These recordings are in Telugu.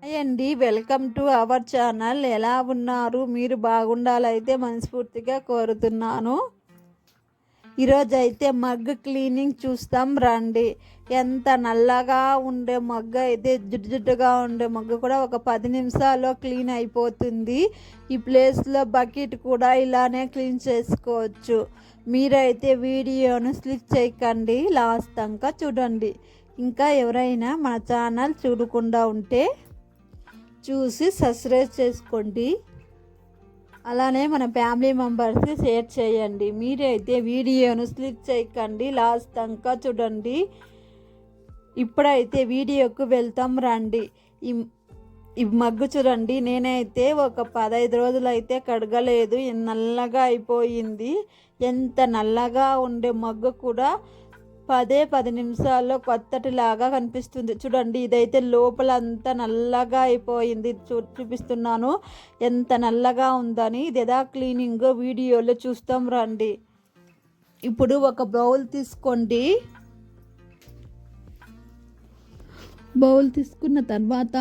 హాయ్ అండి, వెల్కమ్ టు అవర్ ఛానల్. ఎలా ఉన్నారు? మీరు బాగుండాలైతే మనస్ఫూర్తిగా కోరుతున్నాను. ఈరోజు అయితే మగ్ క్లీనింగ్ చూస్తాం రండి. ఎంత నల్లగా ఉండే మగ్గు అయితే జిడ్డుగా ఉండే మగ్గు కూడా ఒక 10 నిమిషాల్లో క్లీన్ అయిపోతుంది. ఈ ప్లేస్లో బకెట్ కూడా ఇలానే క్లీన్ చేసుకోవచ్చు. మీరైతే వీడియోను స్లిప్ చేయకండి, లాస్ట్ దాకా చూడండి. ఇంకా ఎవరైనా మన ఛానల్ చూడకుండా ఉంటే చూసి సబ్స్క్రైబ్ చేసుకోండి. అలానే మన ఫ్యామిలీ మెంబర్స్కి షేర్ చేయండి. మీరైతే వీడియోను స్లిప్ చేయకండి, లాస్ట్ దాకా చూడండి. ఇప్పుడైతే వీడియోకు వెళ్తాం రండి. ఈ మగ్గు చూడండి, నేనైతే ఒక 15 రోజులు అయితే కడగలేదు, నల్లగా అయిపోయింది. ఎంత నల్లగా ఉండే మగ్గు కూడా 10 నిమిషాల్లో కొత్తటిలాగా కనిపిస్తుంది. చూడండి, ఇదైతే లోపల అంతా నల్లగా అయిపోయింది. చూపిస్తున్నాను ఎంత నల్లగా ఉందని. ఇది ఎలా క్లీనింగ్ వీడియోలో చూస్తాం రండి. ఇప్పుడు ఒక బౌల్ తీసుకోండి. బౌల్ తీసుకున్న తర్వాత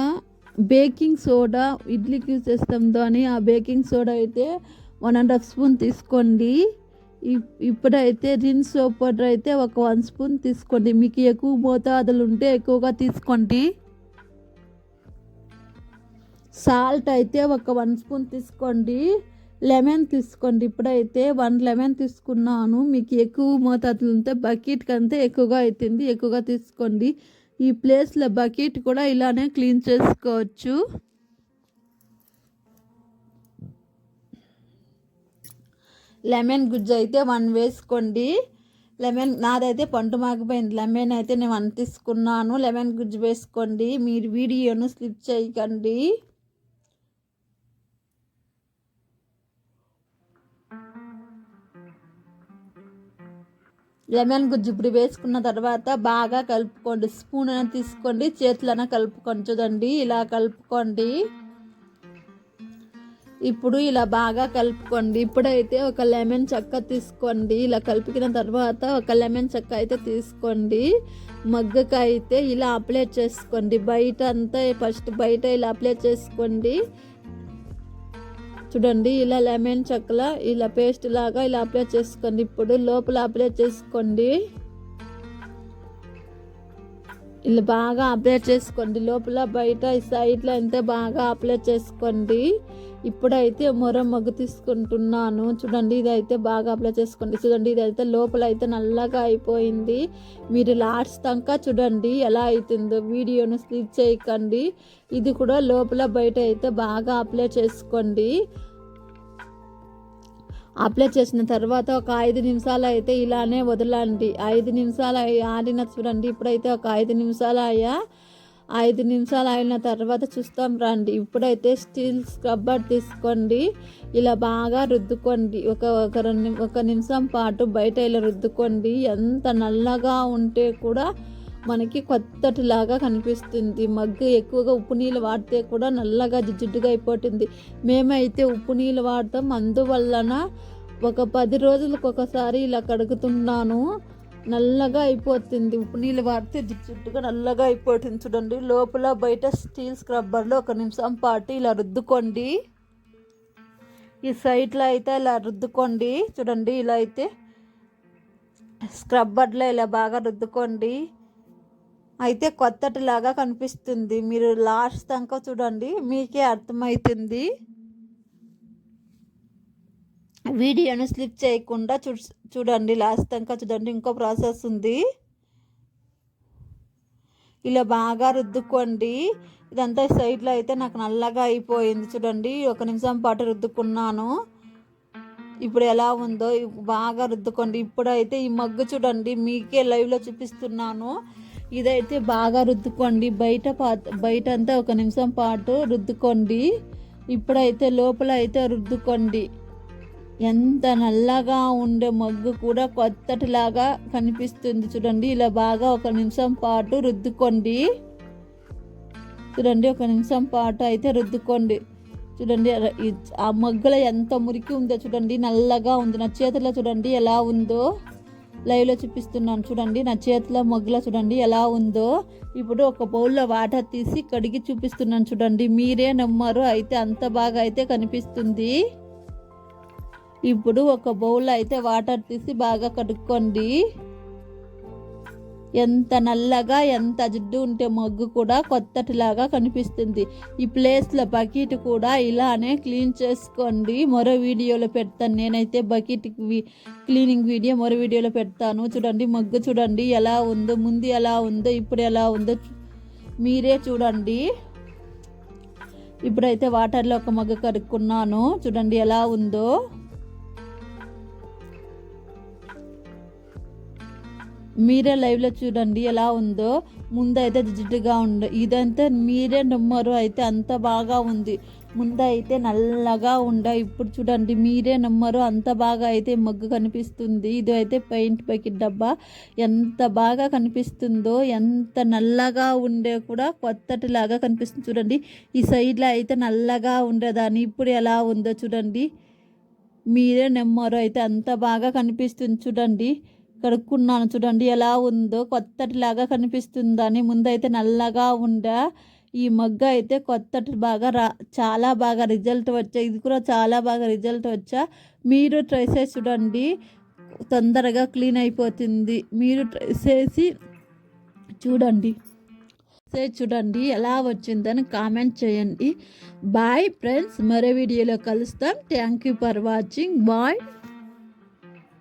బేకింగ్ సోడా, ఇడ్లీకి యూజ్ చేస్తాం అని ఆ బేకింగ్ సోడా అయితే 1.5 స్పూన్ తీసుకోండి. ఇప్పుడైతే రిన్ సోప్ పౌడర్ అయితే ఒక 1 స్పూన్ తీసుకోండి. మీకు ఎక్కువ మోతాదులు ఉంటే ఎక్కువగా తీసుకోండి. సాల్ట్ అయితే ఒక 1 స్పూన్ తీసుకోండి. లెమన్ తీసుకోండి. ఇప్పుడైతే 1 లెమన్ తీసుకున్నాను. మీకు ఎక్కువ మోతాదులు ఉంటే బకెట్ కంటే ఎక్కువగా అవుతుంది, ఎక్కువగా తీసుకోండి. ఈ ప్లేస్లో బకెట్ కూడా ఇలానే క్లీన్ చేసుకోవచ్చు. లెమన్ గుజ్జు అయితే 1 వేసుకోండి. లెమన్ నాదైతే పంట మాగిపోయింది. లెమన్ అయితే నేను 1 తీసుకున్నాను. లెమన్ గుజ్జు వేసుకోండి. మీరు వీడియోను స్లిప్ చేయకండి. లెమన్ గుజ్జు ఇప్పుడు వేసుకున్న తర్వాత బాగా కలుపుకోండి. స్పూన్ అయినా తీసుకోండి, చేతులైనా కలుపుకోండి. చూడండి, ఇలా కలుపుకోండి. ఇప్పుడు ఇలా బాగా కలుపుకోండి. ఇప్పుడైతే ఒక లెమన్ చెక్క తీసుకోండి. ఇలా కలిపిన తర్వాత ఒక లెమన్ చెక్క అయితే తీసుకోండి. మగ్గకి అయితే ఇలా అప్లై చేసుకోండి. బయట అంతా ఫస్ట్ బయట ఇలా అప్లై చేసుకోండి. చూడండి, ఇలా లెమన్ చెక్కల ఇలా పేస్ట్ లాగా ఇలా అప్లై చేసుకోండి. ఇప్పుడు లోపల అప్లై చేసుకోండి. ఇలా బాగా అప్లై చేసుకోండి. లోపల బయట ఈ సైడ్లో అంతే బాగా అప్లై చేసుకోండి. ఇప్పుడైతే మగ్గు తీసుకుంటున్నాను. చూడండి, ఇదైతే బాగా అప్లై చేసుకోండి. చూడండి, ఇదైతే లోపల అయితే నల్లగా అయిపోయింది. మీరు లాస్ట్ దాకా చూడండి ఎలా అవుతుందో. వీడియోను స్కిప్ చేయకండి. ఇది కూడా లోపల బయట అయితే బాగా అప్లై చేసుకోండి. అప్లై చేసిన తర్వాత ఒక 5 నిమిషాలు అయితే ఇలానే వదలండి. 5 నిమిషాలు ఆడిన చూడండి. ఇప్పుడైతే ఒక 5 నిమిషాలు 5 నిమిషాలు అయిన తర్వాత చూస్తాం రండి. ఇప్పుడైతే స్టీల్ స్క్రబ్బర్ తీసుకోండి. ఇలా బాగా రుద్దుకోండి. ఒక నిమిషం పాటు బయట ఇలా రుద్దుకోండి. ఎంత నల్లగా ఉంటే కూడా మనకి కొత్తటిలాగా కనిపిస్తుంది. మగ్గు ఎక్కువగా ఉప్పు నీళ్ళు వాడితే కూడా నల్లగా జిడ్డుగా అయిపోతుంది. మేమైతే ఉప్పు నీళ్ళు వాడతాం, అందువలన ఒక 10 రోజులకు ఒకసారి ఇలా కడుగుతున్నాను. నల్లగా అయిపోతుంది. ఉప్పు నీళ్ళు వాడితే జిడ్డుగా నల్లగా అయిపోతుంది. చూడండి, లోపల బయట స్టీల్ స్క్రబ్బర్లో ఒక నిమిషం పాటు ఇలా రుద్దుకోండి. ఈ సైడ్లో అయితే ఇలా రుద్దుకోండి. చూడండి, ఇలా అయితే స్క్రబ్బర్లో ఇలా బాగా రుద్దుకోండి. అయితే కొత్తటిలాగా కనిపిస్తుంది. మీరు లాస్ట్ దాకా చూడండి, మీకే అర్థమవుతుంది. వీడియోను స్లిప్ చేయకుండా చూడండి, లాస్ట్ దాకా చూడండి. ఇంకో ప్రాసెస్ ఉంది. ఇలా బాగా రుద్దుకోండి. ఇదంతా సైడ్లో అయితే నాకు నల్లగా అయిపోయింది. చూడండి, ఒక నిమిషం పాటు రుద్దుకున్నాను. ఇప్పుడు ఎలా ఉందో బాగా రుద్దుకోండి. ఇప్పుడైతే ఈ మగ్గు చూడండి, మీకే లైవ్లో చూపిస్తున్నాను. ఇదైతే బాగా రుద్దుకోండి. బయట అంతా ఒక నిమిషం పాటు రుద్దుకోండి. ఇప్పుడైతే లోపల అయితే రుద్దుకోండి. ఎంత నల్లగా ఉండే మగ్గు కూడా కొత్తటిలాగా కనిపిస్తుంది. చూడండి, ఇలా బాగా ఒక నిమిషం పాటు రుద్దుకోండి. చూడండి, ఒక నిమిషం పాటు అయితే రుద్దుకోండి. చూడండి, ఆ మగ్గులో ఎంత మురికి ఉందో చూడండి, నల్లగా ఉంది. నా చేతిలో చూడండి ఎలా ఉందో. లైవ్లో చూపిస్తున్నాను చూడండి. నా చేతిలో మొగ్గులో చూడండి ఎలా ఉందో. ఇప్పుడు ఒక బౌల్లో వాటర్ తీసి కడిగి చూపిస్తున్నాను చూడండి. మీరే నమ్మరు, అయితే అంత బాగా అయితే కనిపిస్తుంది. ఇప్పుడు ఒక బౌల్లో అయితే వాటర్ తీసి బాగా కడుక్కోండి. ఎంత నల్లగా ఎంత జిడ్డు ఉంటే మొగ్గు కూడా కొత్తటిలాగా కనిపిస్తుంది. ఈ ప్లేస్లో బకెట్ కూడా ఇలానే క్లీన్ చేసుకోండి. మరో వీడియోలో పెడతాను. నేనైతే బకెట్ క్లీనింగ్ వీడియో మరో వీడియోలో పెడతాను. చూడండి మొగ్గు చూడండి ఎలా ఉందో, ముందు ఎలా ఉందో ఇప్పుడు ఎలా ఉందో మీరే చూడండి. ఇప్పుడైతే వాటర్లో ఒక మొగ్గ కడుక్కున్నాను చూడండి ఎలా ఉందో. మీరే లైవ్లో చూడండి ఎలా ఉందో. ముందైతే జిడ్డుగా ఇదంతా మీరే నమ్మరు, అయితే అంత బాగా ఉంది. ముందైతే నల్లగా ఇప్పుడు చూడండి మీరే నమ్మరు, అంత బాగా అయితే మొగ్గు కనిపిస్తుంది. ఇది అయితే పెయింట్ బకెట్ డబ్బా ఎంత బాగా కనిపిస్తుందో, ఎంత నల్లగా ఉండే కూడా కొత్తటిలాగా కనిపిస్తుంది చూడండి. ఈ సైడ్లో అయితే నల్లగా ఉండేదాన్ని, ఇప్పుడు ఎలా ఉందో చూడండి. మీరే నమ్మరు, అయితే అంత బాగా కనిపిస్తుంది చూడండి. కడుక్కున్నాను చూడండి ఎలా ఉందో, కొత్తటిలాగా కనిపిస్తుందని. ముందైతే నల్లగా ఈ మొగ్గ అయితే కొత్తటి బాగా చాలా బాగా రిజల్ట్ వచ్చా. ఇది కూడా చాలా బాగా రిజల్ట్ వచ్చా. మీరు ట్రై చేసి చూడండి, తొందరగా క్లీన్ అయిపోతుంది. మీరు ట్రై చేసి చూడండి ఎలా వచ్చిందని కామెంట్ చేయండి. బాయ్ ఫ్రెండ్స్, మరో వీడియోలో కలుస్తాం. Thank you for watching. Bye.